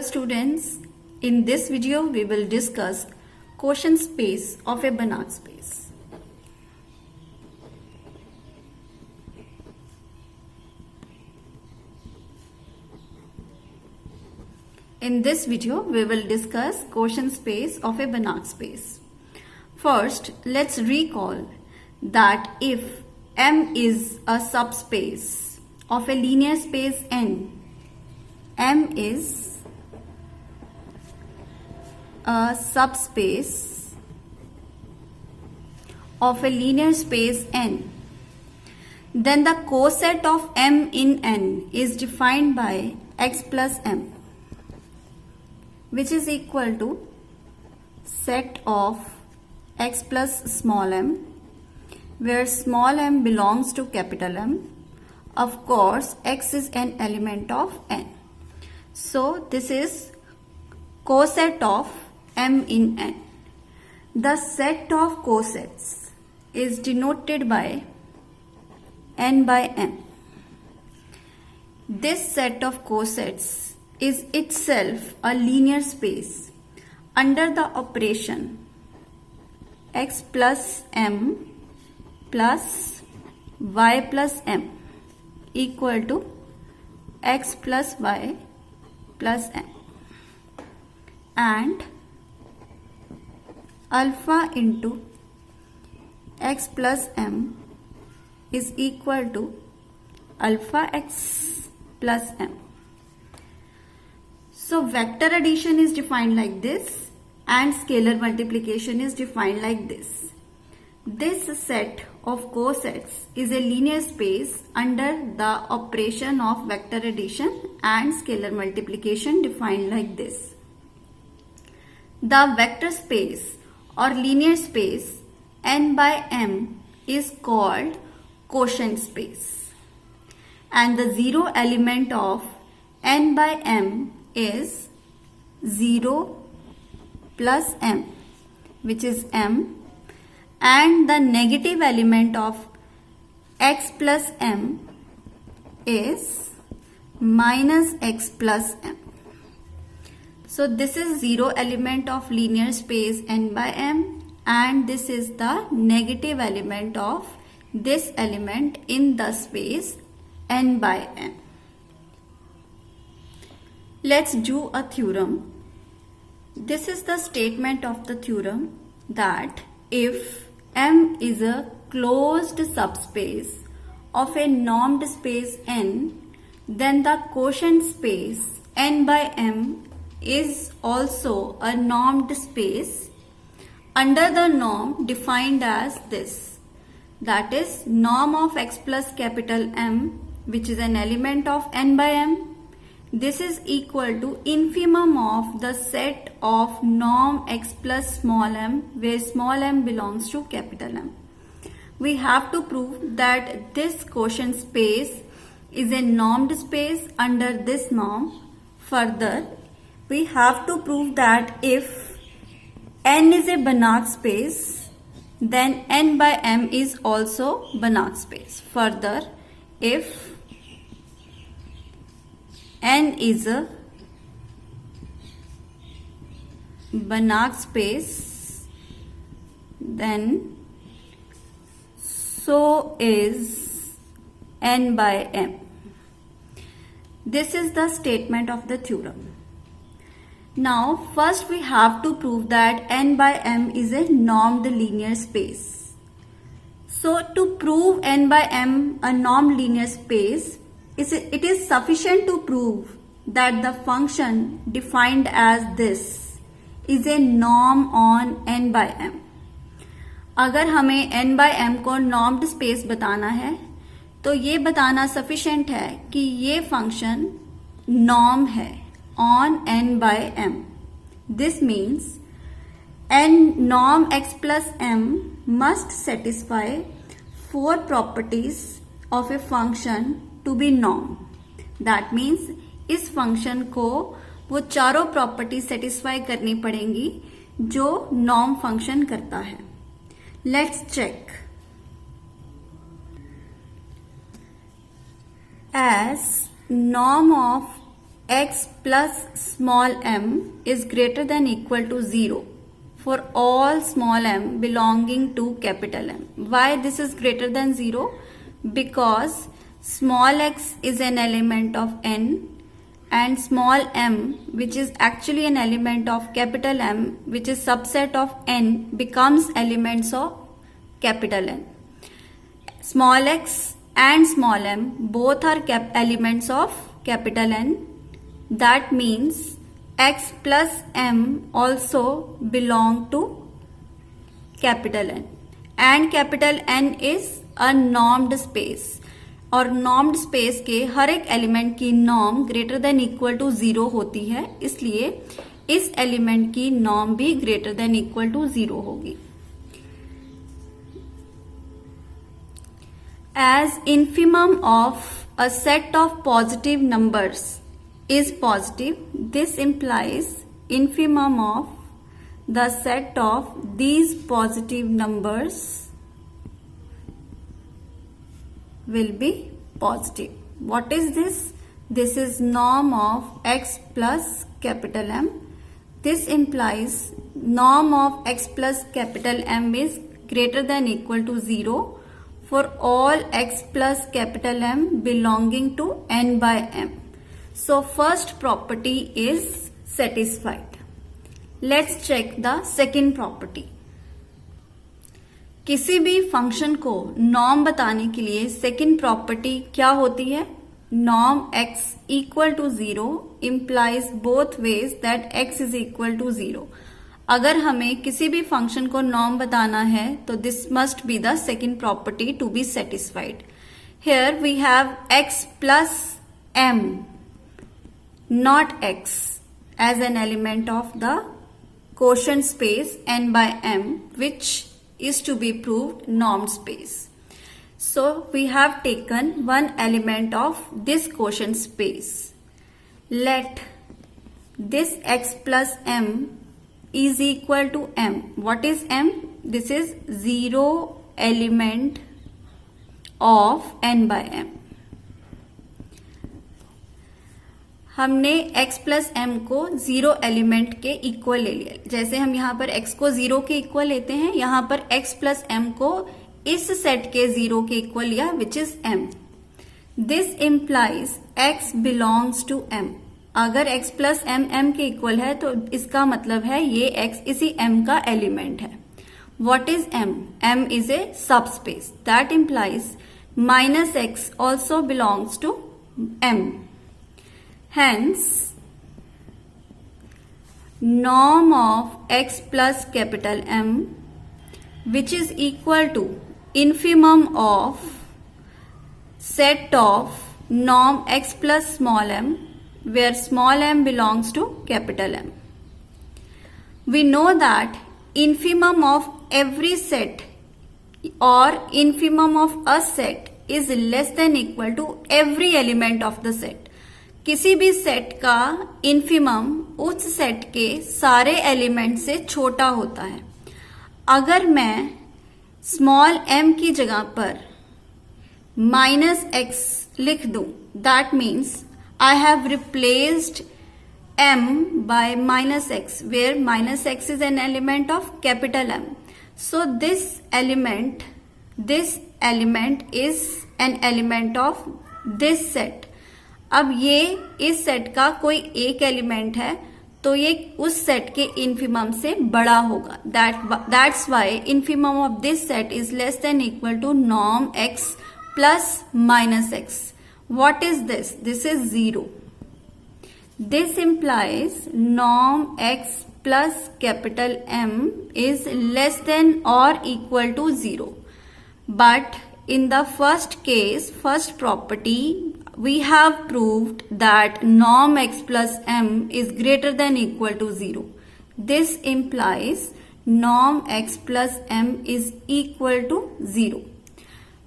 Students, in this video we will discuss quotient space of a Banach space. In this video we will discuss quotient space of a Banach space. First, let's recall that if M is a subspace of a linear space N, M is a subspace of a linear space N, then the coset of M in N is defined by x plus M, which is equal to set of x plus small m, where small m belongs to capital M. Of course, x is an element of N. So this is coset of M in N. The set of cosets is denoted by N by M. This set of cosets is itself a linear space under the operation x plus M plus y plus M equal to x plus y plus M, and alpha into x plus M is equal to alpha x plus M. So vector addition is defined like this and scalar multiplication is defined like this. This set of cosets is a linear space under the operation of vector addition and scalar multiplication defined like this. The vector space or linear space N by M is called quotient space, and the zero element of N by M is 0 plus M, which is M, and the negative element of x plus M is minus x plus M. So this is zero element of linear space N by M, and this is the negative element of this element in the space N by M. Let's do a theorem. This is the statement of the theorem that if M is a closed subspace of a normed space N, then the quotient space N by M is also a normed space under the norm defined as this, that is norm of x plus capital M, which is an element of N by M. This is equal to infimum of the set of norm x plus small m, where small m belongs to capital M. We have to prove that this quotient space is a normed space under this norm. Further, we have to prove that if N is a Banach space, then N by M is also Banach space. Further, if N is a Banach space, then so is N by M. This is the statement of the theorem. Now, first we have to prove that N by M is a normed linear space. So, to prove N by M a normed linear space, it is sufficient to prove that the function defined as this is a norm on N by M. अगर हमें N by M को normed space बताना है, तो ये बताना sufficient है कि ये function norm है on N by M. This means N norm x plus M must satisfy 4 properties of a function to be norm. That means इस function को वो चारों properties satisfy करनी पड़ेंगी जो norm function करता है. Let's check. As norm of x plus small m is greater than equal to 0 for all small m belonging to capital M. Why this is greater than 0? Because small x is an element of n and small m, which is actually an element of capital M, which is subset of n, becomes elements of capital N. Small x and small m both are elements of capital N. That means x plus m also belong to capital N, and capital N is a normed space, और नॉर्म्ड space के हर एक element की norm greater than equal to 0 होती है, इसलिए इस element की norm भी ग्रेटर देन इक्वल टू 0 होगी. As infimum of a set of positive numbers is positive, this implies infimum of the set of these positive numbers will be positive. What is this? This is norm of x plus capital M. This implies norm of x plus capital M is greater than equal to 0 for all x plus capital M belonging to n by m. So first property is satisfied. Let's check the second property. किसी भी function को norm बताने के लिए second property क्या होती है? Norm x equal to 0 implies both ways that x is equal to 0. अगर हमें किसी भी फंक्शन को नॉर्म बताना है तो this must be the second property to be satisfied. Here we have x plus m, not x, as an element of the quotient space n by m, which is to be proved normed space. So we have taken one element of this quotient space. Let this x plus m is equal to m. What is m? This is 0 element of n by m. हमने x plus m को 0 element के equal ले लिया. जैसे हम यहाँ पर x को 0 के इक्वल लेते हैं, यहाँ पर x प्लस m को इस सेट के 0 के इक्वल लिया, which is m. This implies x belongs to m. अगर x प्लस m m के इक्वल है तो इसका मतलब है ये x इसी m का एलिमेंट है. What is m? m इज a subspace. That implies minus x also belongs to m. Hence, norm of x plus capital M, which is equal to infimum of set of norm x plus small m, where small m belongs to capital M. We know that infimum of every set or infimum of a set is less than equal to every element of the set. किसी भी set का infimum उस set के सारे element से छोटा होता है. अगर मैं स्मॉल m की जगह पर माइनस x लिख दूं, that means I have replaced m by minus x, where minus x is an element of capital M. So this element is an element of this set. अब ये इस set का कोई एक एलिमेंट है तो ये उस सेट के इन्फिमम से बड़ा होगा. That's why infimum of this set is less than equal to norm x plus minus x. What is this? This is 0. This implies norm x plus capital M is less than or equal to 0. But in the first case, first property, we have proved that norm x plus m is greater than equal to 0. This implies norm x plus m is equal to 0.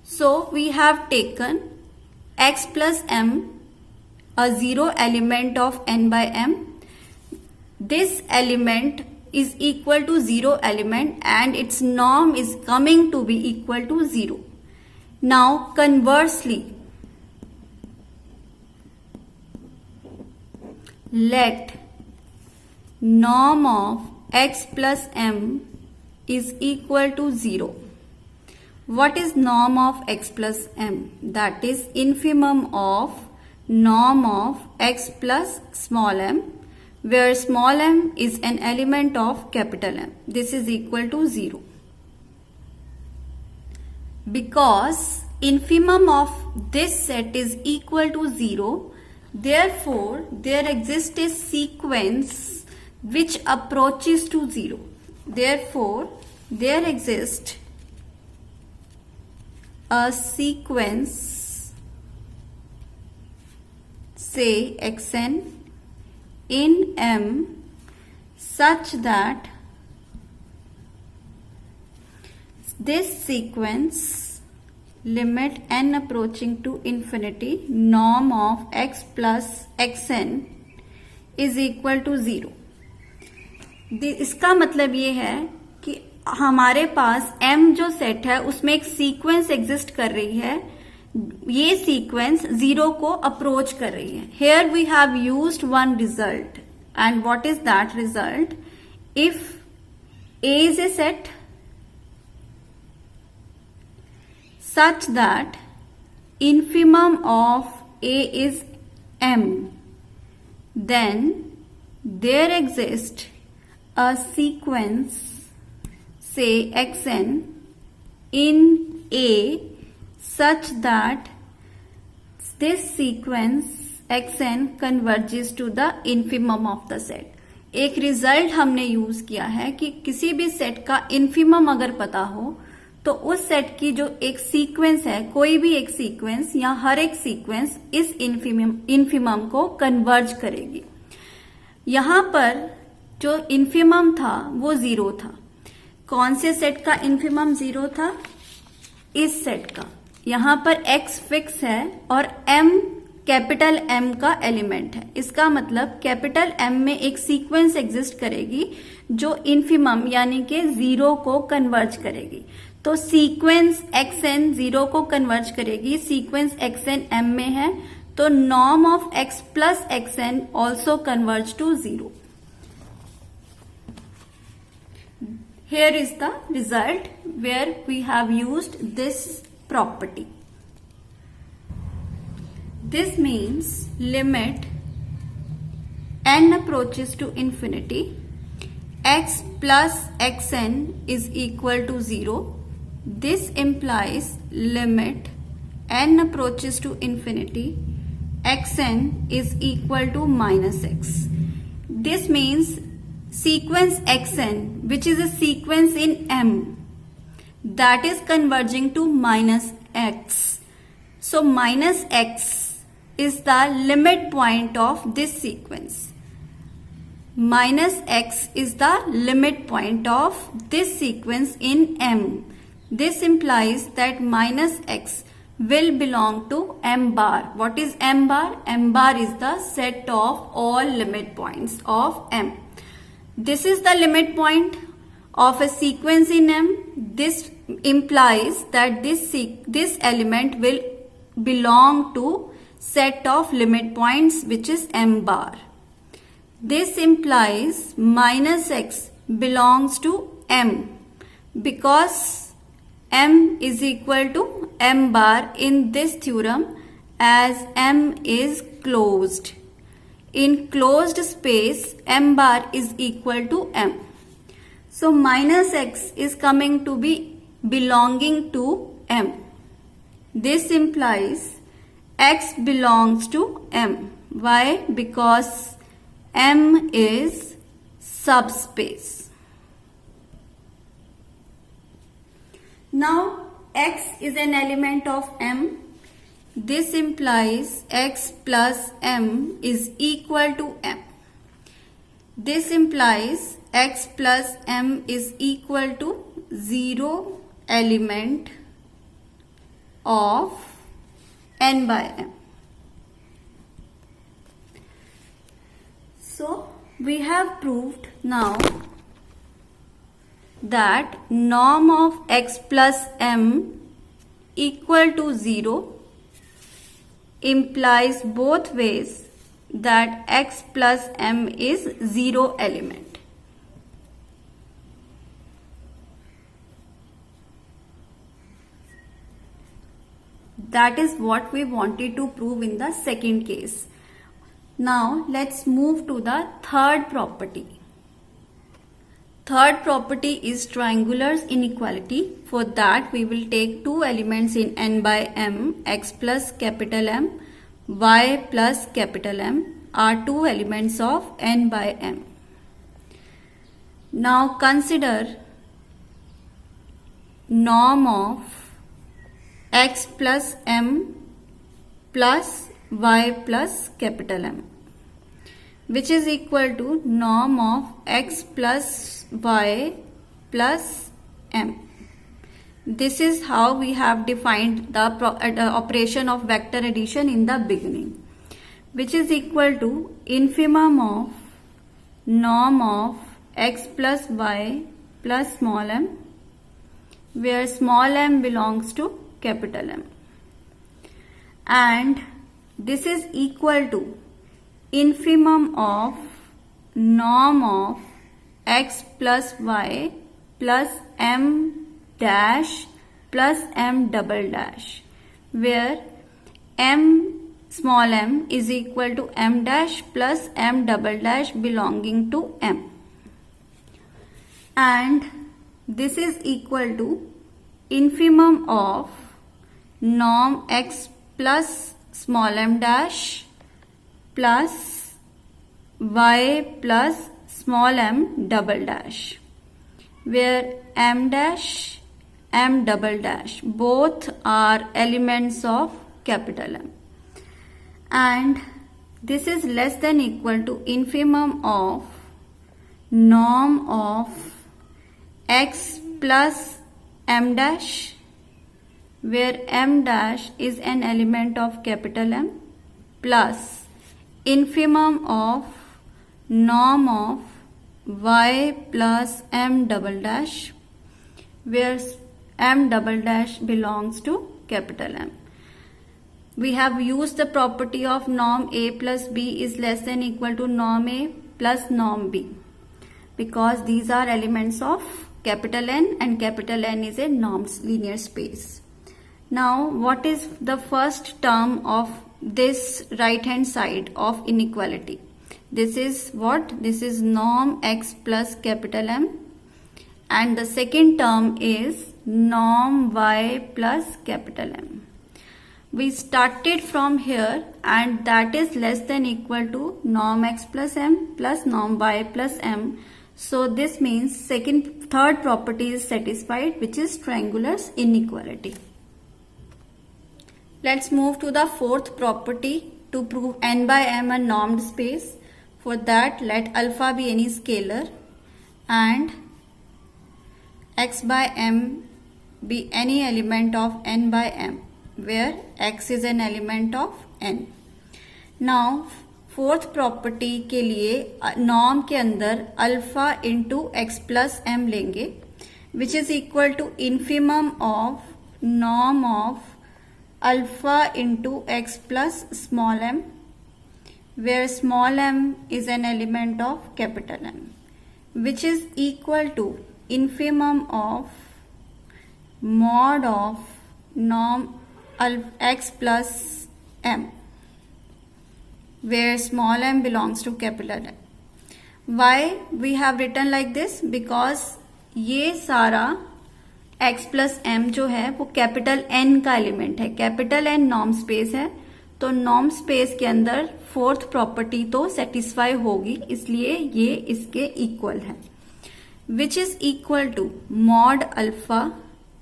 So we have taken x plus m, a 0 element of n by m. This element is equal to 0 element and its norm is coming to be equal to 0. Now conversely, let norm of x plus m is equal to 0. What is norm of x plus m? That is infimum of norm of x plus small m, where small m is an element of capital M. This is equal to 0. Because infimum of this set is equal to 0, therefore there exists a sequence which approaches to 0. Therefore there exists a sequence, say xn, in M such that this sequence limit n approaching to infinity norm of x plus xn is equal to 0. इसका मतलब ये है कि हमारे पास m जो set है उसमें एक सीक्वेंस एग्जिस्ट कर रही है. ये सीक्वेंस 0 को अप्रोच कर रही है. Here we have used one result, and what is that result? If A is a set such that infimum of A is M, then there exists a sequence, say xn, in A such that this sequence xn converges to the infimum of the set. एक result हमने use किया है कि किसी भी set का infimum अगर पता हो तो उस सेट की जो एक सीक्वेंस है, कोई भी एक सीक्वेंस या हर एक सीक्वेंस इस इन्फिमम को कन्वर्ज करेगी. यहां पर जो इन्फिमम था वो 0 था. कौन से सेट का इन्फिमम 0 था? इस सेट का. यहां पर x फिक्स है और m कैपिटल M का एलिमेंट है. इसका मतलब कैपिटल M में एक सीक्वेंस एग्जिस्ट करेगी जो इन्फिमम यानी कि 0 को कन्वर्ज करेगी. तो सीक्वेंस xn 0 को कन्वर्ज करेगी. सीक्वेंस xn M में है तो norm of x plus xn also converge to 0. Here is the result where we have used this property. This means limit n approaches to infinity, x plus xn is equal to 0. This implies limit n approaches to infinity, xn is equal to minus x. This means sequence xn, which is a sequence in M, that is converging to minus x. So minus x is the limit point of this sequence. Minus x is the limit point of this sequence in M. This implies that minus x will belong to M bar. What is M bar? M bar is the set of all limit points of M. This is the limit point of a sequence in M. This implies that this element will belong to set of limit points which is M bar. This implies minus x belongs to M because M is equal to M bar in this theorem as M is closed. In closed space, M bar is equal to M. So minus x is coming to be belonging to M. This implies x belongs to M. Why? Because M is subspace. Now x is an element of M. This implies x plus M is equal to M. This implies x plus M is equal to 0 element of n by M. So we have proved now that norm of x plus M equal to 0 implies both ways that x plus m is zero element. That is what we wanted to prove in the second case. Now let's move to the third property. Third property is triangular inequality. For that we will take two elements in n by m, x plus capital M, y plus capital M are two elements of n by m. Now consider norm of x plus m plus y plus capital M, which is equal to norm of x plus y plus m. This is how we have defined the operation of vector addition in the beginning, which is equal to infimum of norm of x plus y plus small m, where small m belongs to capital M, and this is equal to infimum of norm of x plus y plus m dash plus m double dash, where m small m is equal to m dash plus m double dash belonging to m, and this is equal to infimum of norm x plus small m dash plus y plus small m double dash, where m dash, m double dash both are elements of capital M, and this is less than equal to infimum of norm of x plus m dash, where m dash is an element of capital M, plus infimum of norm of y plus m double dash, where m double dash belongs to capital M. We have used the property of norm a plus b is less than equal to norm a plus norm b, because these are elements of capital N and capital N is a normed linear space. Now what is the first term of this right hand side of inequality? This is what? This is norm x plus capital M, and the second term is norm y plus capital M. We started from here, and that is less than equal to norm x plus m plus norm y plus m. So this means third property is satisfied, which is triangular inequality. Let's move to the fourth property to prove n by m a normed space. For that, let alpha be any scalar and x by m be any element of n by m, where x is an element of n. Now fourth property के लिए norm के अंदर alpha into X plus M लेंगे, which is equal to infimum of norm of alpha into X plus small M, where small m is an element of capital M, which is equal to infimum of mod of norm x plus m, where small m belongs to capital M. Why we have written like this? Because ये सारा x plus m जो है वो capital n का element है, capital n norm space है, तो norm space के अंदर फोर्थ प्रॉपर्टी तो सेटिस्फाई होगी, इसलिए ये इसके इक्वल है, which is equal to mod alpha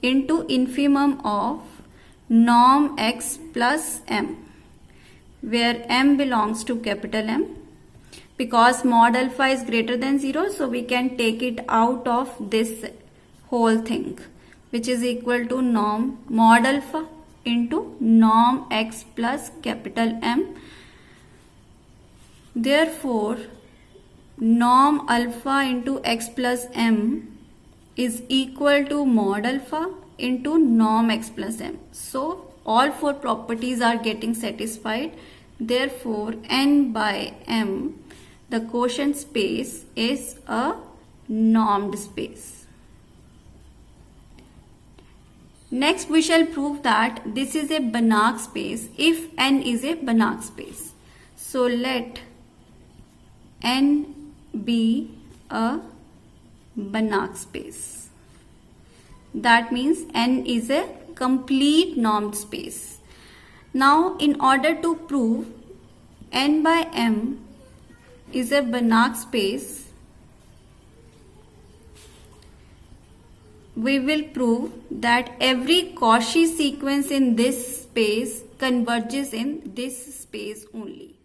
into infimum of norm x plus m, where m belongs to capital M. Because mod alpha is greater than 0, so we can take it out of this whole thing, which is equal to norm mod alpha into norm x plus capital M. Therefore, norm alpha into x plus m is equal to mod alpha into norm x plus m. So all four properties are getting satisfied, Therefore, n by m, the quotient space, is a normed space. Next, we shall prove that this is a Banach space if n is a Banach space. So, let n be a Banach space. That means n is a complete normed space. Now, in order to prove n by m is a Banach space, we will prove that every Cauchy sequence in this space converges in this space only.